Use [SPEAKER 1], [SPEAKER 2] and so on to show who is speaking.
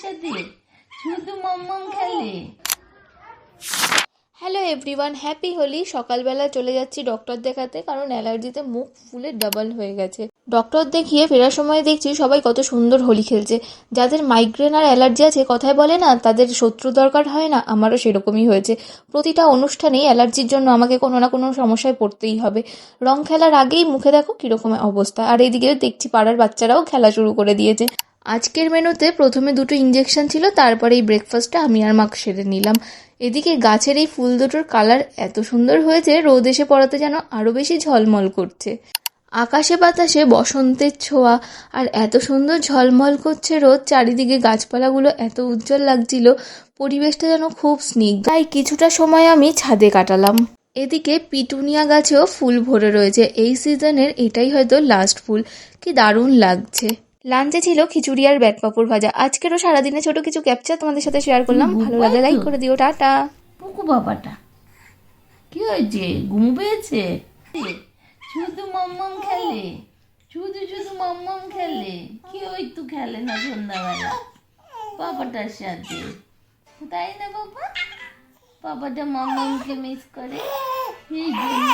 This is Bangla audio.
[SPEAKER 1] সাথে শুধু মাম্মাম খেলে।
[SPEAKER 2] Hello everyone, happy Holi. সকালবেলা চলে যাচ্ছি ডক্টর দেখাতে, কারণ অ্যালার্জিতে মুখ ফুলে ডাবল হয়ে গেছে। ডক্টর দেখিয়ে ফেরার সময় দেখছি সবাই কত সুন্দর হোলি খেলছে। যাদের মাইগ্রেন আর অ্যালার্জি আছে, কথায় বলে না তাদের শত্রু দরকার হয় না, আমারও সেরকমই হয়েছে। প্রতিটা অনুষ্ঠানেই অ্যালার্জির জন্য আমাকে কোনো না কোনো সমস্যায় পড়তেই হবে। রং খেলার আগেই মুখে দেখো কীরকম অবস্থা, আর এদিকে দেখছি পাড়ার বাচ্চারাও খেলা শুরু করে দিয়েছে। আজকের মেনুতে প্রথমে 2টো ইঞ্জেকশন ছিল, তারপরে এই ব্রেকফাস্টটা আমি আর মা সেরে নিলাম। এদিকে গাছের এই ফুল দুটোর কালার এত সুন্দর হয়েছে, রোদ এসে পড়াতে যেন আরো বেশি ঝলমল করছে। আকাশে বাতাসে বসন্তের ছোঁয়া, আর এত সুন্দর ঝলমল করছে রোদ, চারিদিকে গাছপালাগুলো এত উজ্জ্বল লাগছিল, পরিবেশটা যেন খুব স্নিগ্ধ। তাই কিছুটা সময় আমি ছাদে কাটালাম। এদিকে পিটুনিয়া গাছেও ফুল ভরে রয়েছে, এই সিজনের এটাই হয়তো লাস্ট ফুল। কি দারুণ লাগছে। লাঞ্চে ছিল খিচুড়ি আর ব্যাট পাঁপড় ভাজা। আজকেরও সারাদিনে ছোট কিছু ক্যাপচার তোমাদের সাথে শেয়ার করলাম। ভালো লাগলে লাইক করে দিও। টাটা।
[SPEAKER 1] পুকু বাবাটা কি হয়েছে? ঘুম পেয়েছে? শুধু মাম্মাম খেলে, শুধু শুধু মাম্মাম খেলে। কি একটু খেলে না সন্ধ্যাবেলা বাবাটার সাথে, তাই না বাবা? বাবাটা মাম্মামকে মিস করে, এই জন্য